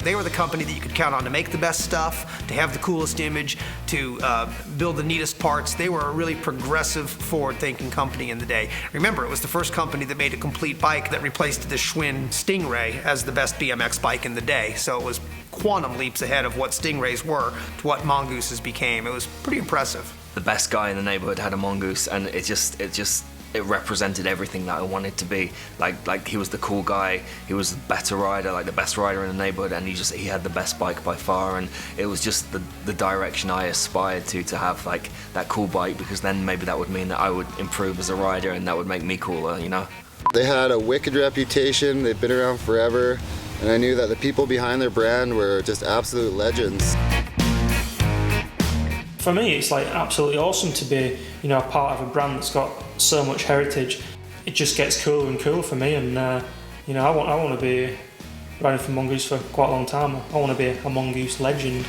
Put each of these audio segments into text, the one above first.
They were the company that you could count on to make the best stuff, to have the coolest image, to build the neatest parts. They were a really progressive, forward-thinking company in the day. Remember, it was the first company that made a complete bike that replaced the Schwinn Stingray as the best BMX bike in the day. So it was quantum leaps ahead of what Stingrays were to what Mongooses became. It was pretty impressive. The best guy in the neighborhood had a Mongoose, and it represented everything that I wanted to be. Like he was the cool guy, he was the better rider, like the best rider in the neighborhood, and he had the best bike by far, and it was just the direction I aspired to have, like that cool bike, because then maybe that would mean that I would improve as a rider, and that would make me cooler, you know? They had a wicked reputation, they've been around forever, and I knew that the people behind their brand were just absolute legends. For me, it's like absolutely awesome to be, you know, a part of a brand that's got so much heritage. It just gets cooler and cooler for me, and you know, I want to be riding for Mongoose for quite a long time. I want to be a Mongoose legend.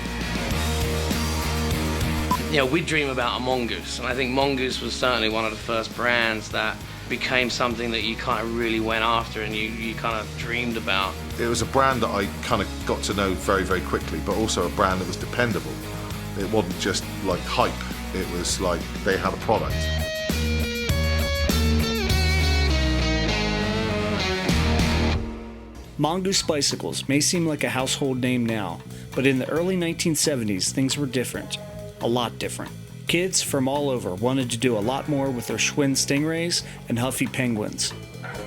You know, we dream about a Mongoose, and I think Mongoose was certainly one of the first brands that became something that you kind of really went after and you kind of dreamed about. It was a brand that I kind of got to know very, very quickly, but also a brand that was dependable. It wasn't just like hype, it was like they had a product. Mongoose Bicycles may seem like a household name now, but in the early 1970s things were different. A lot different. Kids from all over wanted to do a lot more with their Schwinn Stingrays and Huffy Penguins.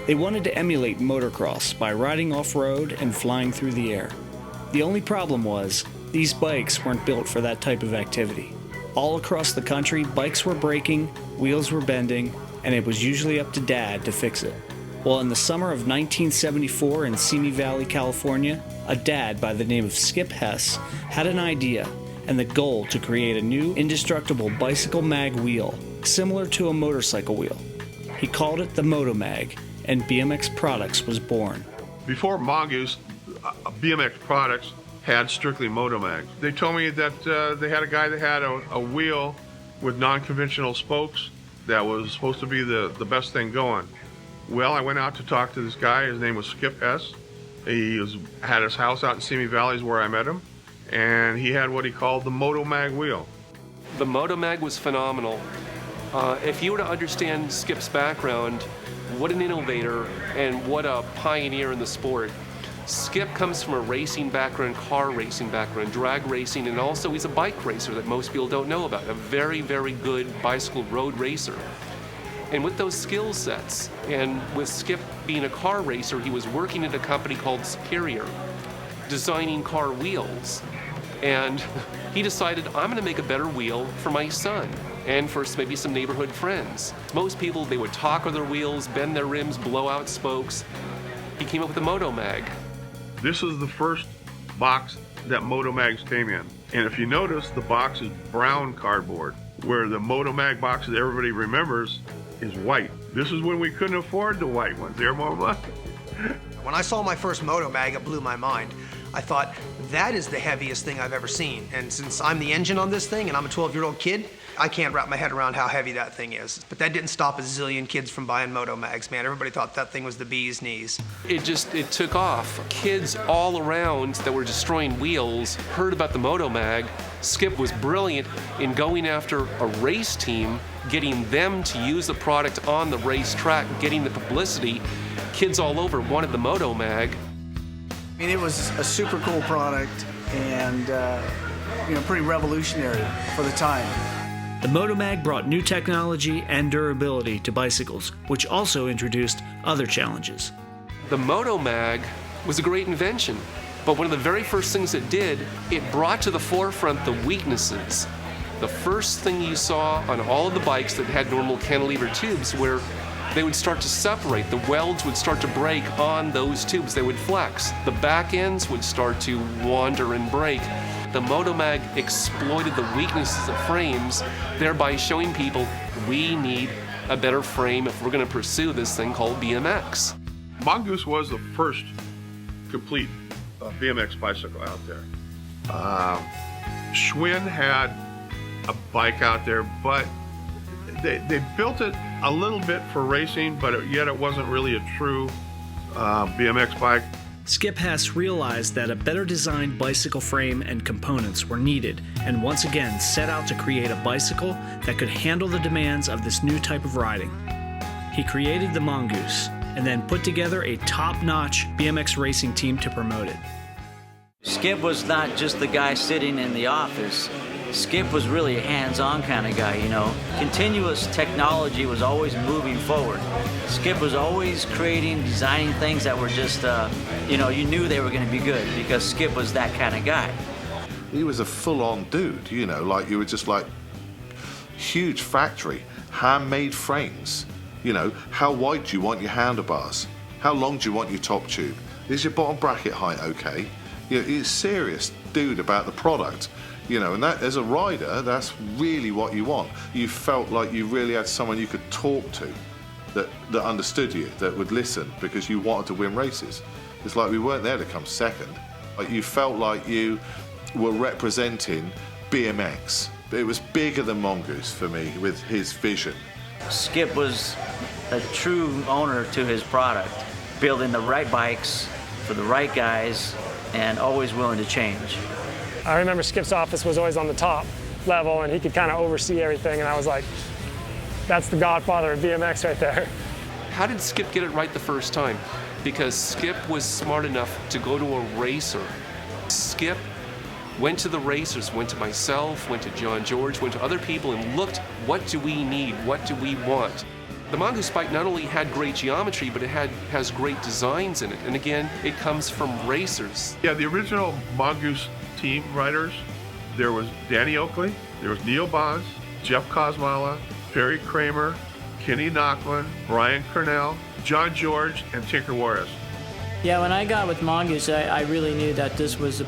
They wanted to emulate motocross by riding off-road and flying through the air. The only problem was, these bikes weren't built for that type of activity. All across the country, bikes were breaking, wheels were bending, and it was usually up to Dad to fix it. Well, in the summer of 1974 in Simi Valley, California, a dad by the name of Skip Hess had an idea and the goal to create a new indestructible bicycle mag wheel, similar to a motorcycle wheel. He called it the Moto Mag, and BMX Products was born. Before Mongoose, BMX Products had strictly Motomags. They told me that they had a guy that had a wheel with non-conventional spokes that was supposed to be the best thing going. Well, I went out to talk to this guy. His name was Skip Hess. Had his house out in Simi Valley is where I met him, and he had what he called the Motomag wheel. The Motomag was phenomenal. If you were to understand Skip's background, what an innovator and what a pioneer in the sport. Skip comes from a racing background, car racing background, drag racing, and also he's a bike racer that most people don't know about. A very, very good bicycle road racer. And with those skill sets, and with Skip being a car racer, he was working at a company called Superior, designing car wheels. And he decided, I'm going to make a better wheel for my son and for maybe some neighborhood friends. Most people, they would taco their wheels, bend their rims, blow out spokes. He came up with the Motomag. This is the first box that Motomags came in. And if you notice, the box is brown cardboard, where the Motomag box that everybody remembers is white. This is when we couldn't afford the white ones. They're more money. When I saw my first Motomag, it blew my mind. I thought, that is the heaviest thing I've ever seen. And since I'm the engine on this thing and I'm a 12-year-old kid, I can't wrap my head around how heavy that thing is. But that didn't stop a zillion kids from buying Motomags, man. Everybody thought that thing was the bee's knees. It took off. Kids all around that were destroying wheels heard about the Motomag. Skip was brilliant in going after a race team, getting them to use the product on the racetrack, getting the publicity. Kids all over wanted the Motomag. I mean, it was a super cool product and pretty revolutionary for the time. The Motomag brought new technology and durability to bicycles, which also introduced other challenges. The Motomag was a great invention, but one of the very first things it did, it brought to the forefront the weaknesses. The first thing you saw on all of the bikes that had normal cantilever tubes where they would start to separate. The welds would start to break on those tubes. They would flex. The back ends would start to wander and break. The Motomag exploited the weaknesses of frames, thereby showing people we need a better frame if we're going to pursue this thing called BMX. Mongoose was the first complete BMX bicycle out there. Schwinn had a bike out there, but they built it a little bit for racing, but yet it wasn't really a true BMX bike. Skip Hess realized that a better designed bicycle frame and components were needed, and once again set out to create a bicycle that could handle the demands of this new type of riding. He created the Mongoose, and then put together a top-notch BMX racing team to promote it. Skip was not just the guy sitting in the office. Skip was really a hands-on kind of guy, you know. Continuous technology was always moving forward. Skip was always creating, designing things that were just, you knew they were going to be good because Skip was that kind of guy. He was a full-on dude, you know, like you were just like huge factory, handmade frames. You know, how wide do you want your handlebars? How long do you want your top tube? Is your bottom bracket height okay? You know, he's a serious dude about the product. You know, and that, as a rider, that's really what you want. You felt like you really had someone you could talk to that understood you, that would listen, because you wanted to win races. It's like we weren't there to come second. Like, you felt like you were representing BMX. It was bigger than Mongoose for me with his vision. Skip was a true owner to his product, building the right bikes for the right guys and always willing to change. I remember Skip's office was always on the top level and he could kind of oversee everything, and I was like, that's the godfather of BMX right there. How did Skip get it right the first time? Because Skip was smart enough to go to a racer. Skip went to the racers, went to myself, went to John George, went to other people and looked, what do we need? What do we want? The Mongoose bike not only had great geometry, but it has great designs in it. And again, it comes from racers. Yeah, the original Mongoose team riders, there was Danny Oakley, there was Neil Bonds, Jeff Kosmala, Perry Kramer, Kenny Knocklin, Brian Cornell, John George, and Tinker Juarez. Yeah, when I got with Mongoose, I really knew that this was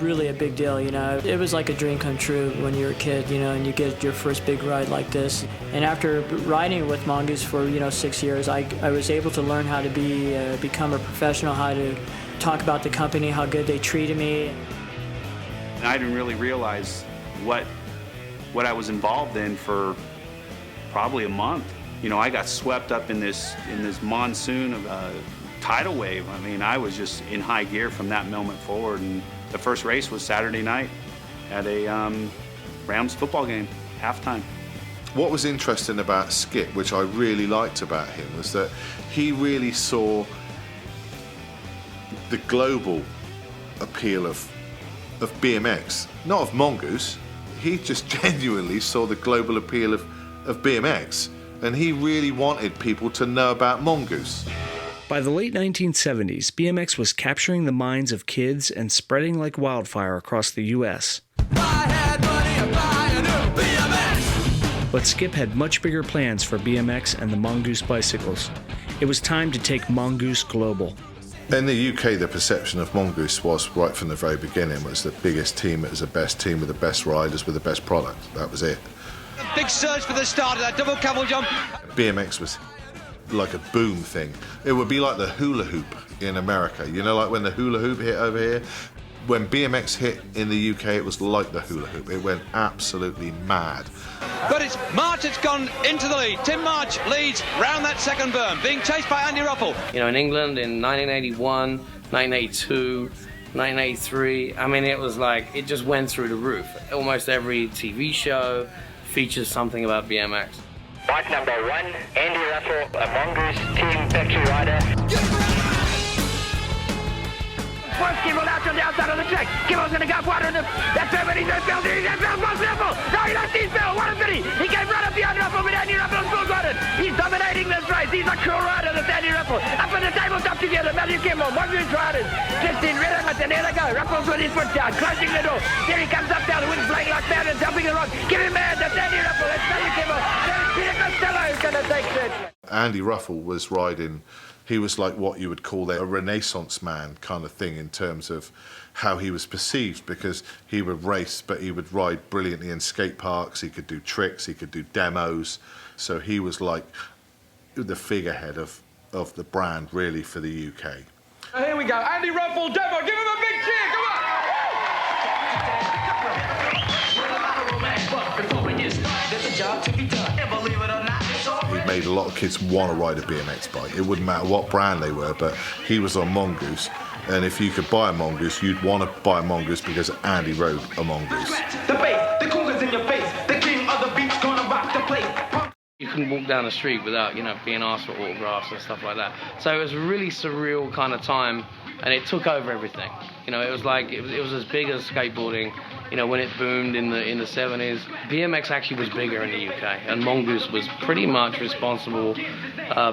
really a big deal, you know. It was like a dream come true when you're a kid, you know, and you get your first big ride like this. And after riding with Mongoose for, 6 years, I was able to learn how to become a professional, how to talk about the company, how good they treated me. I didn't really realize what I was involved in for probably a month. You know, I got swept up in this monsoon of a tidal wave. I mean, I was just in high gear from that moment forward. And the first race was Saturday night at a Rams football game, halftime. What was interesting about Skip, which I really liked about him, was that he really saw the global appeal of BMX, not of Mongoose. He just genuinely saw the global appeal of BMX, and he really wanted people to know about Mongoose. By the late 1970s, BMX was capturing the minds of kids and spreading like wildfire across the U.S. But Skip had much bigger plans for BMX and the Mongoose Bicycles. It was time to take Mongoose global. In the UK, the perception of Mongoose was, right from the very beginning, was the biggest team, it was the best team with the best riders, with the best product. That was it. A big surge for the start of that double couple jump. BMX was like a boom thing. It would be like the hula hoop in America. You know, like when the hula hoop hit over here? When BMX hit in the UK, it was like the hula hoop. It went absolutely mad. But it's March that's gone into the lead. Tim March leads round that second berm, being chased by Andy Ruffle. You know, in England in 1981, 1982, 1983, I mean, it was like, it just went through the roof. Almost every TV show features something about BMX. Bike number 1, Andy Ruffle, a Mongoose team factory rider. First Kimball out on the outside of the track. Kimball's gonna go water in the... That's it, but he's at Bell. He's at Bell. Ruffle. No, he lost his Bell. What a pity. He came right up behind Ruffle, but Andy Ruffle full got it. He's dominating this race. He's a cool rider, this Andy Ruffle. Up on the tabletop together. Matthew Kimball, Mongoose riders. Just in rhythm, and there they go. Ruffle's with his foot down, closing the door. There he comes up down. The wind's blowing like mad and jumping the rock. Give him man. That's Andy Ruffle. That's Matthew Kimball. There's Peter Costello who's gonna take third. Andy Ruffle was riding, he was like what you would call a Renaissance man kind of thing in terms of how he was perceived, because he would race, but he would ride brilliantly in skate parks, he could do tricks, he could do demos. So he was like the figurehead of the brand, really, for the UK. Here we go, Andy Ruffle demo. Give him a big cheer, come on! There's a job to be done, and believe it or not, He made a lot of kids want to ride a BMX bike. It wouldn't matter what brand they were, but he was on Mongoose, And if you could buy a Mongoose, you'd want to buy a Mongoose because Andy rode a Mongoose. The bass, the cougars in your face, the king of the beats gonna rock the place. You couldn't walk down the street without, being asked for autographs and stuff like that. So it was a really surreal kind of time, and it took over everything. It was like it was as big as skateboarding. When it boomed in the 70s, BMX actually was bigger in the UK, and Mongoose was pretty much responsible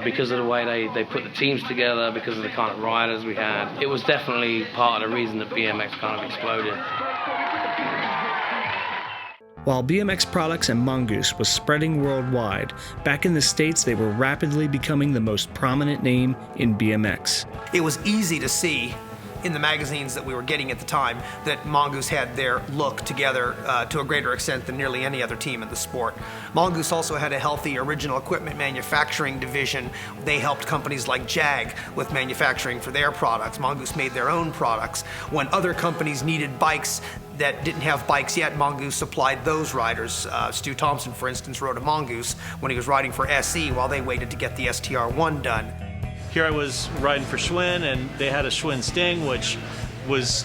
because of the way they put the teams together, because of the kind of riders we had. It was definitely part of the reason that BMX kind of exploded. While BMX products and Mongoose was spreading worldwide, back in the States they were rapidly becoming the most prominent name in BMX. It was easy to see in the magazines that we were getting at the time that Mongoose had their look together to a greater extent than nearly any other team in the sport. Mongoose also had a healthy original equipment manufacturing division. They helped companies like Jag with manufacturing for their products. Mongoose made their own products. When other companies needed bikes that didn't have bikes yet, Mongoose supplied those riders. Stu Thompson, for instance, rode a Mongoose when he was riding for SE while they waited to get the STR1 done. Here I was riding for Schwinn, and they had a Schwinn Sting, which was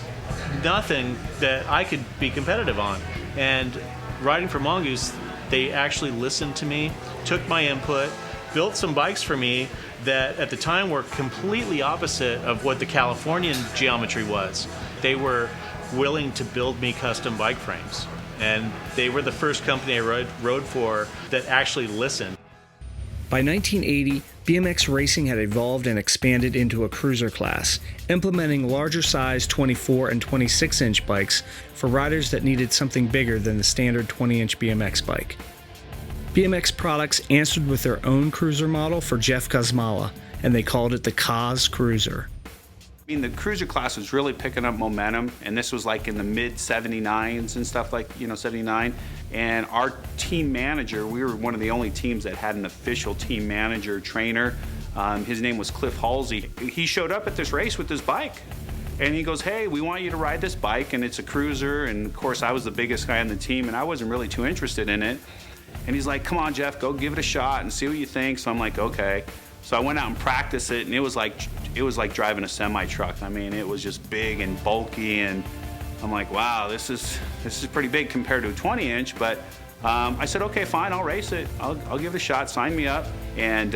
nothing that I could be competitive on. And riding for Mongoose, they actually listened to me, took my input, built some bikes for me that at the time were completely opposite of what the Californian geometry was. They were willing to build me custom bike frames. And they were the first company I rode for that actually listened. By 1980, BMX racing had evolved and expanded into a cruiser class, implementing larger size 24 and 26-inch bikes for riders that needed something bigger than the standard 20-inch BMX bike. BMX products answered with their own cruiser model for Jeff Kosmala, and they called it the Kos Cruiser. The cruiser class was really picking up momentum, and this was like in the mid 79s and stuff, like 79. And our team manager, we were one of the only teams that had an official team manager trainer. His name was Cliff Halsey. He showed up at this race with this bike, and he goes, "Hey, we want you to ride this bike, and it's a cruiser." And of course, I was the biggest guy on the team, and I wasn't really too interested in it. And he's like, "Come on, Jeff, go give it a shot and see what you think." So I'm like, "Okay." So I went out and practiced it, and it was like driving a semi-truck. It was just big and bulky, and I'm like, wow, this is pretty big compared to a 20-inch. But I said, okay, fine, I'll race it. I'll give it a shot. Sign me up. And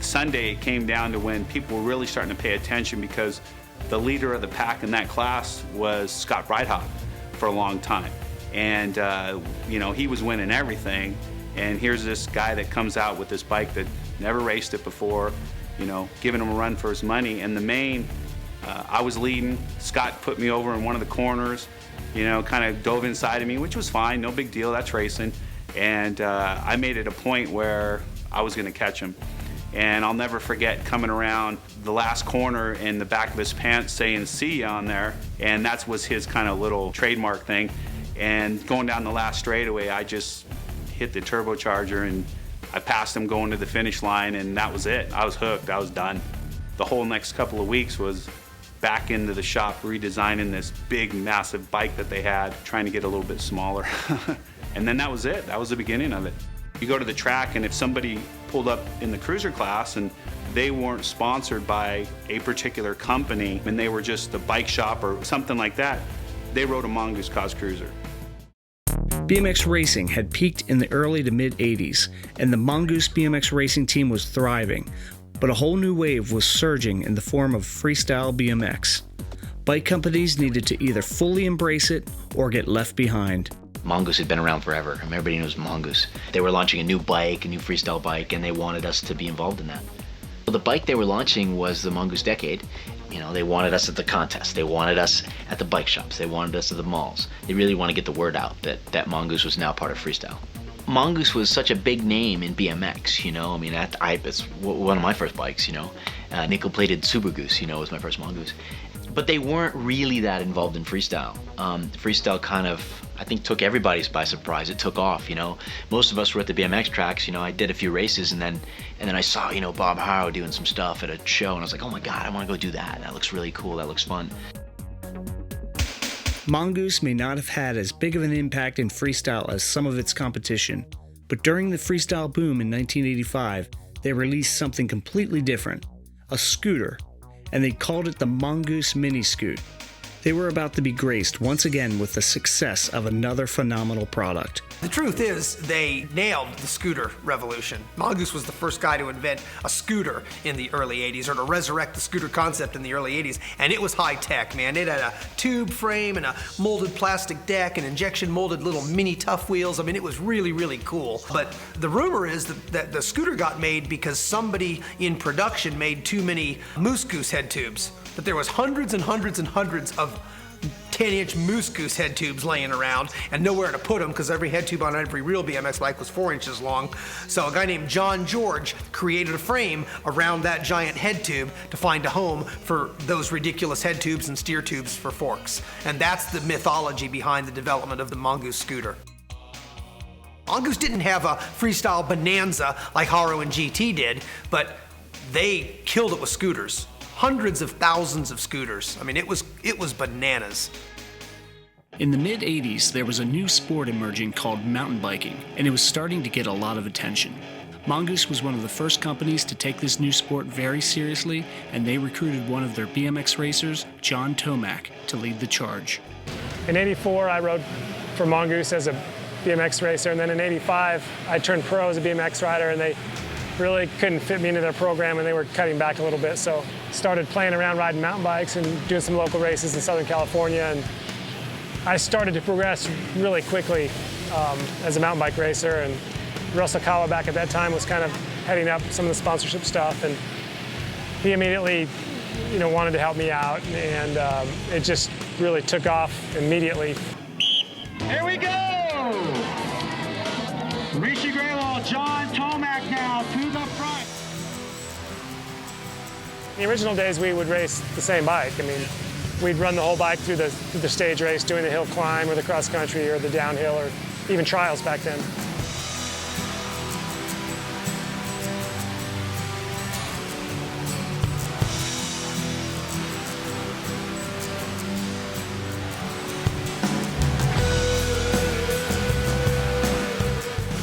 Sunday it came down to when people were really starting to pay attention, because the leader of the pack in that class was Scott Breithaupt for a long time, and he was winning everything. And here's this guy that comes out with this bike that never raced it before, giving him a run for his money. And the main, I was leading. Scott put me over in one of the corners, kind of dove inside of me, which was fine, no big deal, that's racing. And I made it a point where I was gonna catch him. And I'll never forget coming around the last corner in the back of his pants saying "see" on there, and that was his kind of little trademark thing. And going down the last straightaway, I just hit the turbocharger, and I passed him going to the finish line, and that was it. I was hooked, I was done. The whole next couple of weeks was back into the shop redesigning this big, massive bike that they had, trying to get a little bit smaller. And then that was it, that was the beginning of it. You go to the track, and if somebody pulled up in the cruiser class and they weren't sponsored by a particular company, and they were just a bike shop or something like that, they rode a Mongoose Kos Cruiser. BMX racing had peaked in the early to mid-80s, and the Mongoose BMX racing team was thriving, but a whole new wave was surging in the form of freestyle BMX. Bike companies needed to either fully embrace it or get left behind. Mongoose had been around forever. Everybody knows Mongoose. They were launching a new bike, a new freestyle bike, and they wanted us to be involved in that. Well, the bike they were launching was the Mongoose Decade. They wanted us at the contest. They wanted us at the bike shops. They wanted us at the malls. They really want to get the word out that Mongoose was now part of freestyle. Mongoose was such a big name in BMX, it's one of my first bikes, nickel-plated Super Goose, was my first Mongoose. But they weren't really that involved in freestyle. Freestyle kind of, I think, took everybody by surprise. It took off, Most of us were at the BMX tracks, I did a few races, and then I saw, Bob Harrow doing some stuff at a show, and I was like, oh my God, I want to go do that. That looks really cool. That looks fun. Mongoose may not have had as big of an impact in freestyle as some of its competition, but during the freestyle boom in 1985, they released something completely different, a scooter. and they called it the Mongoose Mini Scoot. They were about to be graced once again with the success of another phenomenal product. The truth is, they nailed the scooter revolution. Mongoose was the first guy to invent a scooter in the early 80s, or to resurrect the scooter concept in the early 80s, and it was high tech, man. It had a tube frame and a molded plastic deck and injection molded little mini tough wheels. I mean, it was really, really cool. But the rumor is that the scooter got made because somebody in production made too many Moose Goose head tubes. But there was hundreds and hundreds and hundreds of 10-inch Moose Goose head tubes laying around and nowhere to put them because every head tube on every real BMX bike was 4 inches long. So a guy named John George created a frame around that giant head tube to find a home for those ridiculous head tubes and steer tubes for forks. And that's the mythology behind the development of the Mongoose scooter. Mongoose didn't have a freestyle bonanza like Haro and GT did, but they killed it with scooters. Hundreds of thousands of scooters. I mean, it was bananas. In the mid-'80s, there was a new sport emerging called mountain biking, and it was starting to get a lot of attention. Mongoose was one of the first companies to take this new sport very seriously, and they recruited one of their BMX racers, John Tomac, to lead the charge. In '84, I rode for Mongoose as a BMX racer, and then in '85, I turned pro as a BMX rider, and they really couldn't fit me into their program, and they were cutting back a little bit, so started playing around riding mountain bikes and doing some local races in Southern California, and I started to progress really quickly as a mountain bike racer, and Russell Kawa back at that time was kind of heading up some of the sponsorship stuff, and he immediately wanted to help me out, and it just really took off immediately. Here we go! Rishi Graywall, John Tomac now to the front. In the original days, we would race the same bike. I mean, we'd run the whole bike through the stage race, doing the hill climb or the cross country or the downhill or even trials back then.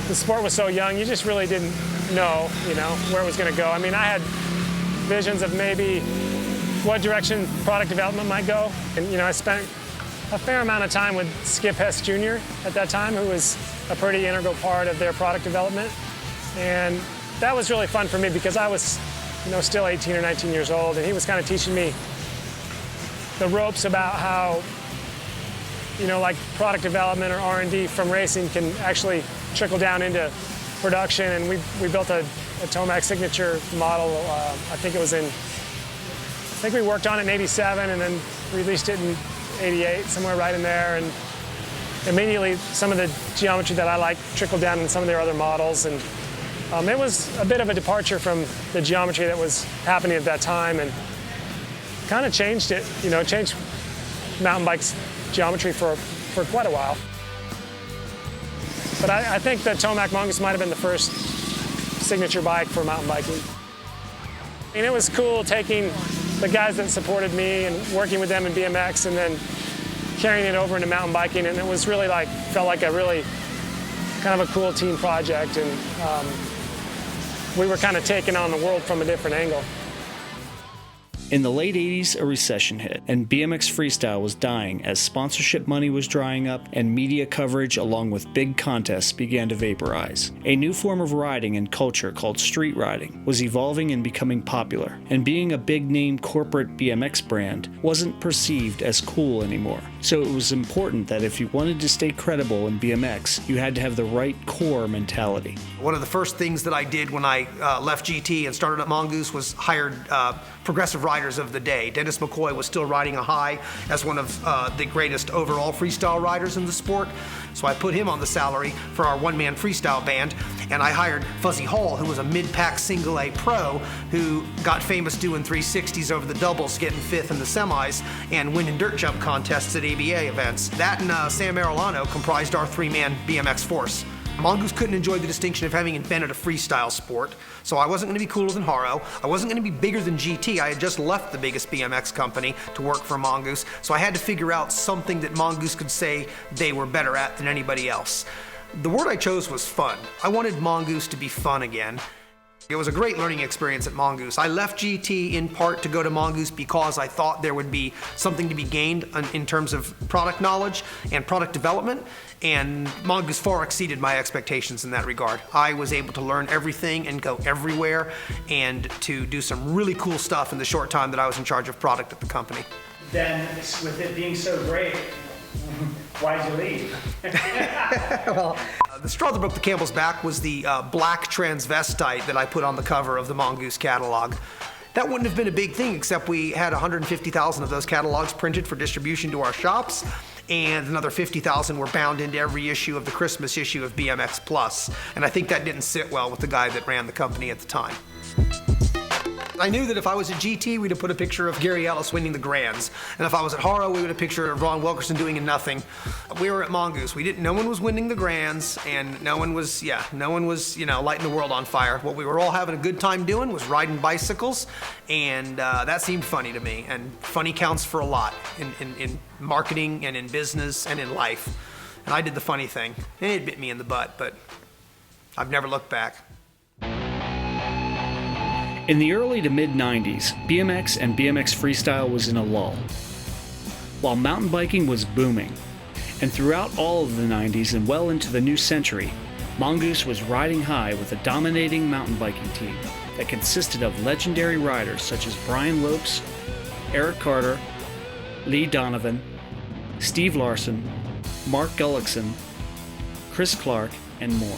The sport was so young, you just really didn't know, where it was going to go. I mean, I had visions of maybe what direction product development might go. And, I spent a fair amount of time with Skip Hess Jr. at that time, who was a pretty integral part of their product development. And that was really fun for me because I was, still 18 or 19 years old, and he was kind of teaching me the ropes about how, like product development or R&D from racing can actually trickle down into production. And we built a Tomac signature model. I think we worked on it in '87 and then released it in '88, somewhere right in there. And immediately some of the geometry that I liked trickled down in some of their other models. And it was a bit of a departure from the geometry that was happening at that time, and kind of changed it, changed mountain bikes geometry for quite a while. But I think the Tomac Mongoose might have been the first signature bike for mountain biking. And it was cool taking the guys that supported me and working with them in BMX and then carrying it over into mountain biking. And it was really felt like a really kind of a cool team project. And we were kind of taking on the world from a different angle. In the late 80s, a recession hit, and BMX freestyle was dying as sponsorship money was drying up and media coverage along with big contests began to vaporize. A new form of riding and culture called street riding was evolving and becoming popular, and being a big-name corporate BMX brand wasn't perceived as cool anymore. So it was important that if you wanted to stay credible in BMX, you had to have the right core mentality. One of the first things that I did when I left GT and started at Mongoose was hired progressive riders of the day. Dennis McCoy was still riding a high as one of the greatest overall freestyle riders in the sport. So I put him on the salary for our one-man freestyle band, and I hired Fuzzy Hall, who was a mid-pack single A pro who got famous doing 360s over the doubles, getting fifth in the semis, and winning dirt jump contests at ABA events. That and Sam Marilano comprised our three-man BMX force. Mongoose couldn't enjoy the distinction of having invented a freestyle sport, so I wasn't going to be cooler than Haro. I wasn't going to be bigger than GT. I had just left the biggest BMX company to work for Mongoose, so I had to figure out something that Mongoose could say they were better at than anybody else. The word I chose was fun. I wanted Mongoose to be fun again. It was a great learning experience at Mongoose. I left GT in part to go to Mongoose because I thought there would be something to be gained in terms of product knowledge and product development, and Mongoose far exceeded my expectations in that regard. I was able to learn everything and go everywhere and to do some really cool stuff in the short time that I was in charge of product at the company. Then, with it being so great, why'd you leave? Well, the straw that broke the camel's back was the black transvestite that I put on the cover of the Mongoose catalog. That wouldn't have been a big thing, except we had 150,000 of those catalogs printed for distribution to our shops, and another 50,000 were bound into every issue of the Christmas issue of BMX Plus. And I think that didn't sit well with the guy that ran the company at the time. I knew that if I was at GT, we'd have put a picture of Gary Ellis winning the Grands. And if I was at Haro, we would have a picture of Ron Wilkerson doing nothing. We were at Mongoose. No one was winning the Grands, and no one was, lighting the world on fire. What we were all having a good time doing was riding bicycles, and that seemed funny to me. And funny counts for a lot in marketing and in business and in life. And I did the funny thing. And it bit me in the butt, but I've never looked back. In the early to mid-90s, BMX and BMX freestyle was in a lull, while mountain biking was booming. And throughout all of the 90s and well into the new century, Mongoose was riding high with a dominating mountain biking team that consisted of legendary riders such as Brian Lopes, Eric Carter, Lee Donovan, Steve Larson, Mark Gullickson, Chris Clark, and more.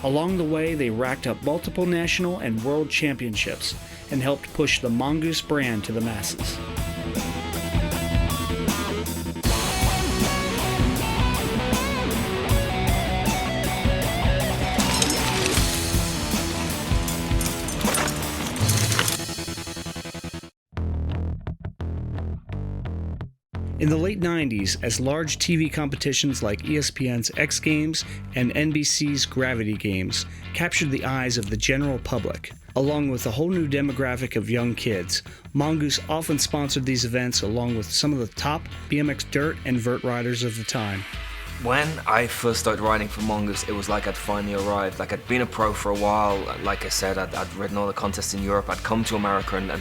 Along the way, they racked up multiple national and world championships and helped push the Mongoose brand to the masses. In the late 90s, as large TV competitions like ESPN's X Games and NBC's Gravity Games captured the eyes of the general public, along with a whole new demographic of young kids, Mongoose often sponsored these events along with some of the top BMX dirt and vert riders of the time. When I first started riding for Mongoose, it was like I'd finally arrived. Like, I'd been a pro for a while. Like I said, I'd ridden all the contests in Europe. I'd come to America and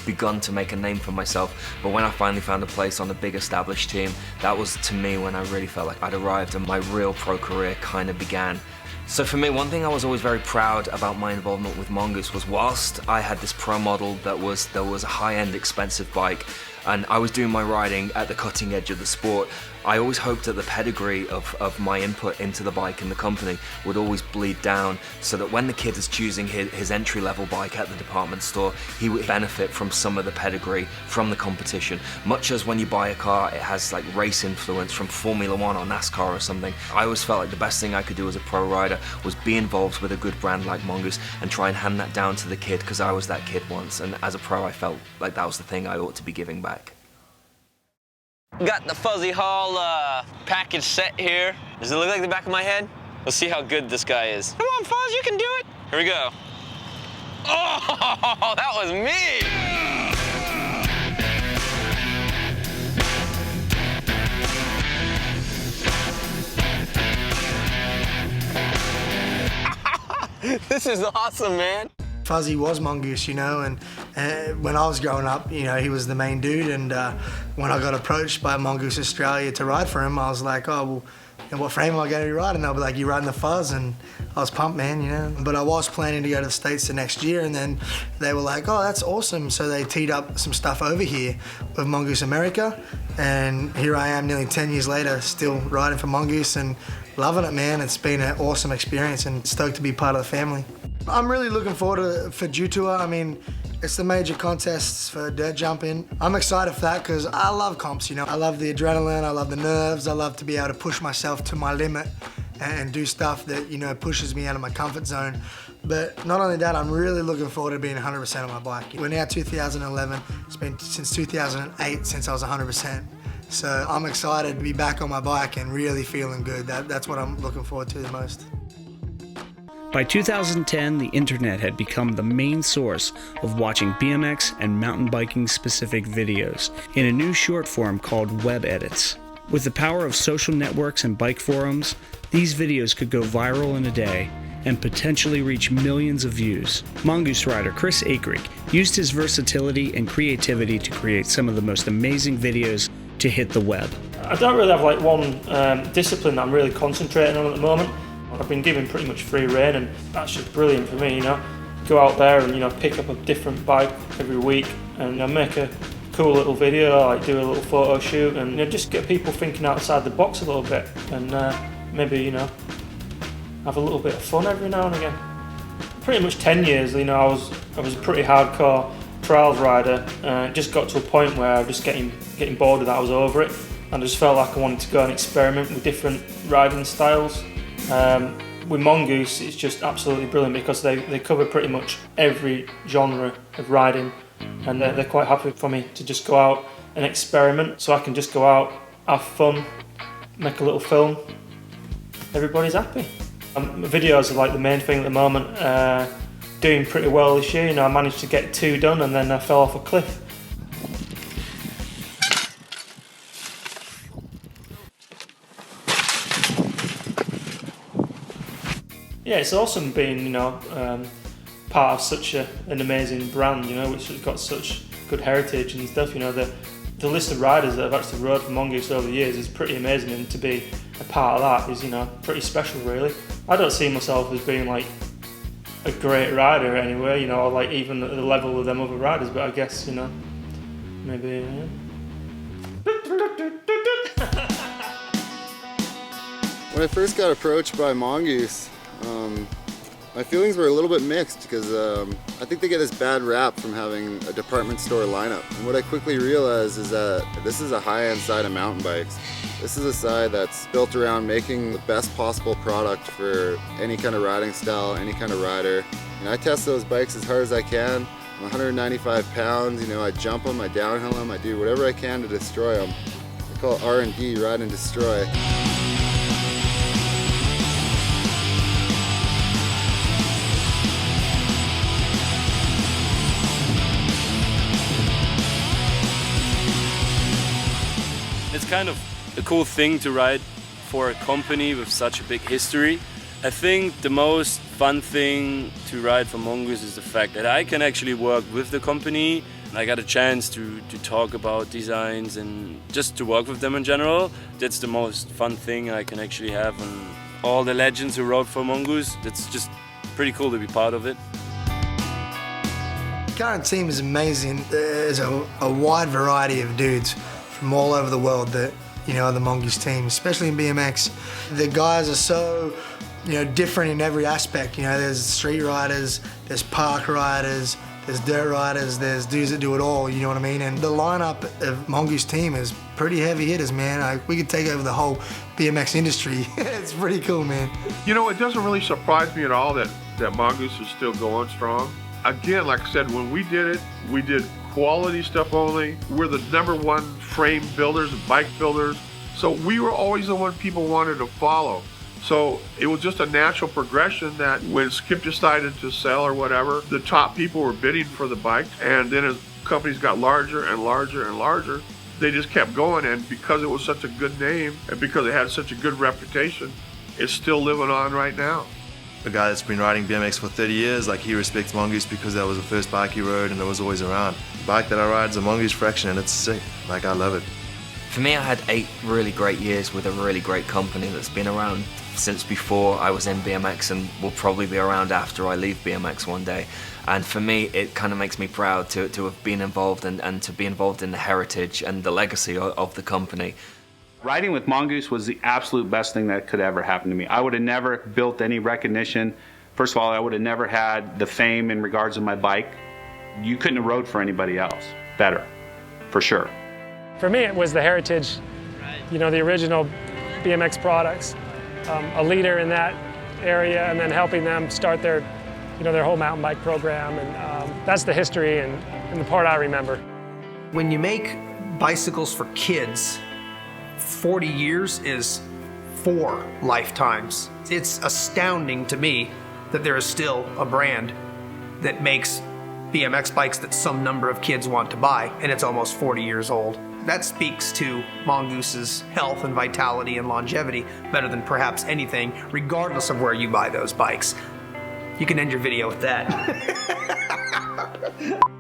begun to make a name for myself. But when I finally found a place on a big established team, that was, to me, when I really felt like I'd arrived and my real pro career kind of began. So for me, one thing I was always very proud about my involvement with Mongoose was, whilst I had this pro model that was a high-end expensive bike, and I was doing my riding at the cutting edge of the sport, I always hoped that the pedigree of my input into the bike and the company would always bleed down, so that when the kid is choosing his entry-level bike at the department store, he would benefit from some of the pedigree from the competition. Much as when you buy a car, it has like race influence from Formula One or NASCAR or something. I always felt like the best thing I could do as a pro rider was be involved with a good brand like Mongoose and try and hand that down to the kid, because I was that kid once, and as a pro I felt like that was the thing I ought to be giving back. Got the Fuzzy Hall package set here. Does it look like the back of my head? Let's see how good this guy is. Come on, Fuzz, you can do it. Here we go. Oh, that was me! This is awesome, man. Fuzzy was Mongoose, and when I was growing up, he was the main dude, and when I got approached by Mongoose Australia to ride for him, I was like, oh, well, in what frame am I going to be riding? They'll be like, you riding the Fuzz? And I was pumped, man, But I was planning to go to the States the next year, and then they were like, oh, that's awesome. So they teed up some stuff over here with Mongoose America, and here I am nearly 10 years later, still riding for Mongoose and loving it, man. It's been an awesome experience and stoked to be part of the family. I'm really looking forward for Dew Tour. I mean, it's the major contests for dirt jumping. I'm excited for that because I love comps, I love the adrenaline, I love the nerves, I love to be able to push myself to my limit and do stuff that, pushes me out of my comfort zone. But not only that, I'm really looking forward to being 100% on my bike. We're now 2011, it's been since 2008 since I was 100%. So I'm excited to be back on my bike and really feeling good. That's what I'm looking forward to the most. By 2010, the internet had become the main source of watching BMX and mountain biking specific videos in a new short form called web edits. With the power of social networks and bike forums, these videos could go viral in a day and potentially reach millions of views. Mongoose rider Chris Akrick used his versatility and creativity to create some of the most amazing videos to hit the web. I don't really have like one discipline that I'm really concentrating on at the moment. I've been given pretty much free rein, and that's just brilliant for me, you know. Go out there and, you know, pick up a different bike every week and make a cool little video, like do a little photo shoot, and, you know, just get people thinking outside the box a little bit, and maybe, you know, have a little bit of fun every now and again. Pretty much 10 years, you know, I was a pretty hardcore trials rider, and it just got to a point where I was just getting bored of that. I was over it, and I just felt like I wanted to go and experiment with different riding styles. With Mongoose, it's just absolutely brilliant because they cover pretty much every genre of riding, and they're quite happy for me to just go out and experiment, so I can just go out, have fun, make a little film. Everybody's happy. Videos are like the main thing at the moment. Doing pretty well this year. You know, I managed to get 2 done, and then I fell off a cliff. Yeah, it's awesome being, you know, part of such an amazing brand, you know, which has got such good heritage and stuff. You know, the list of riders that have actually rode for Mongoose over the years is pretty amazing, and to be a part of that is, you know, pretty special, really. I don't see myself as being like a great rider anyway, you know, or like even at the level of them other riders, but I guess, you know, maybe. When I first got approached by Mongoose, my feelings were a little bit mixed because I think they get this bad rap from having a department store lineup. And what I quickly realized is that this is a high-end side of mountain bikes. This is a side that's built around making the best possible product for any kind of riding style, any kind of rider. And I test those bikes as hard as I can. I'm 195 pounds, you know, I jump them, I downhill them, I do whatever I can to destroy them. I call it R&D, ride and destroy. It's kind of a cool thing to ride for a company with such a big history. I think the most fun thing to ride for Mongoose is the fact that I can actually work with the company. I got a chance to talk about designs and just to work with them in general. That's the most fun thing I can actually have. And all the legends who rode for Mongoose, that's just pretty cool to be part of it. The current team is amazing. There's a wide variety of dudes from all over the world that, you know, are the Mongoose team, especially in BMX. The guys are so, you know, different in every aspect. You know, there's street riders, there's park riders, there's dirt riders, there's dudes that do it all, you know what I mean? And the lineup of Mongoose team is pretty heavy hitters, man. Like, we could take over the whole BMX industry. It's pretty cool, man. You know, it doesn't really surprise me at all that Mongoose is still going strong. Again, like I said, when we did it, we did quality stuff only. We're the #1 frame builders and bike builders. So we were always the one people wanted to follow. So it was just a natural progression that when Skip decided to sell or whatever, the top people were bidding for the bike. And then as companies got larger and larger and larger, they just kept going. And because it was such a good name and because it had such a good reputation, it's still living on right now. A guy that's been riding BMX for 30 years, like, he respects Mongoose because that was the first bike he rode and it was always around. The bike that I ride is a Mongoose Fraction and it's sick. Like, I love it. For me, I had 8 really great years with a really great company that's been around since before I was in BMX and will probably be around after I leave BMX one day. And for me, it kind of makes me proud to have been involved and to be involved in the heritage and the legacy of the company. Riding with Mongoose was the absolute best thing that could ever happen to me. I would have never built any recognition. First of all, I would have never had the fame in regards to my bike. You couldn't have rode for anybody else better, for sure. For me, it was the heritage, you know, the original BMX products, a leader in that area, and then helping them start their, you know, their whole mountain bike program, and that's the history and the part I remember. When you make bicycles for kids, 40 years is 4 lifetimes. It's astounding to me that there is still a brand that makes BMX bikes that some number of kids want to buy, and it's almost 40 years old. That speaks to Mongoose's health and vitality and longevity better than perhaps anything, regardless of where you buy those bikes. You can end your video with that.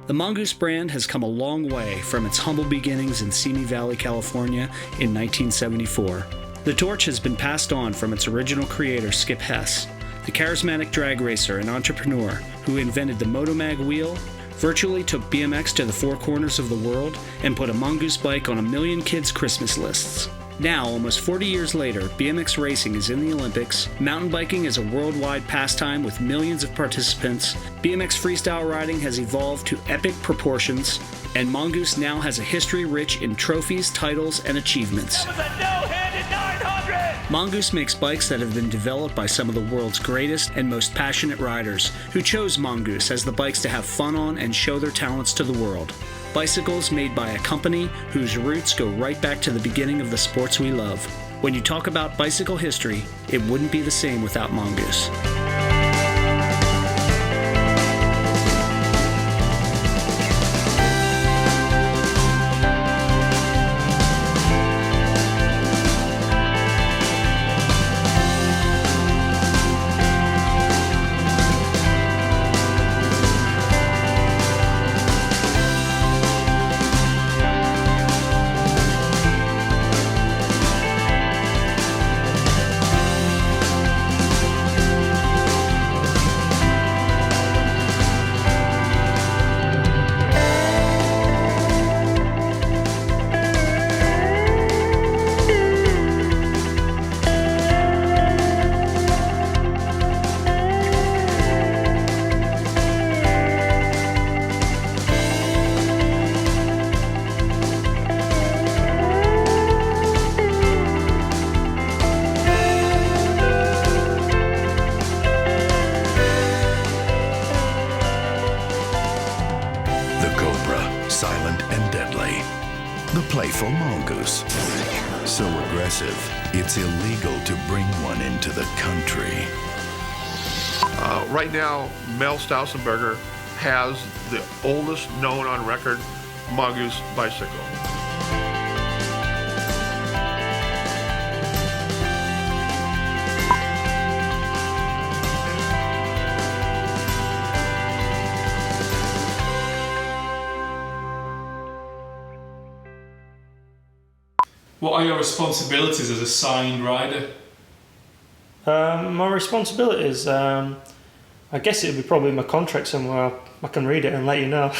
The Mongoose brand has come a long way from its humble beginnings in Simi Valley, California in 1974. The torch has been passed on from its original creator, Skip Hess, the charismatic drag racer and entrepreneur who invented the Motomag wheel, virtually took BMX to the four corners of the world, and put a Mongoose bike on a million kids' Christmas lists. Now, almost 40 years later, BMX racing is in the Olympics, mountain biking is a worldwide pastime with millions of participants, BMX freestyle riding has evolved to epic proportions, and Mongoose now has a history rich in trophies, titles, and achievements. That was a no-handed 900! Mongoose makes bikes that have been developed by some of the world's greatest and most passionate riders, who chose Mongoose as the bikes to have fun on and show their talents to the world. Bicycles made by a company whose roots go right back to the beginning of the sports we love. When you talk about bicycle history, it wouldn't be the same without Mongoose. silent and deadly. The playful mongoose. So aggressive, it's illegal to bring one into the country. Right now, Mel Stausenberger has the oldest known on record Mongoose bicycle. What are your responsibilities as a signed rider? My responsibilities, I guess it would be probably in my contract somewhere. I can read it and let you know.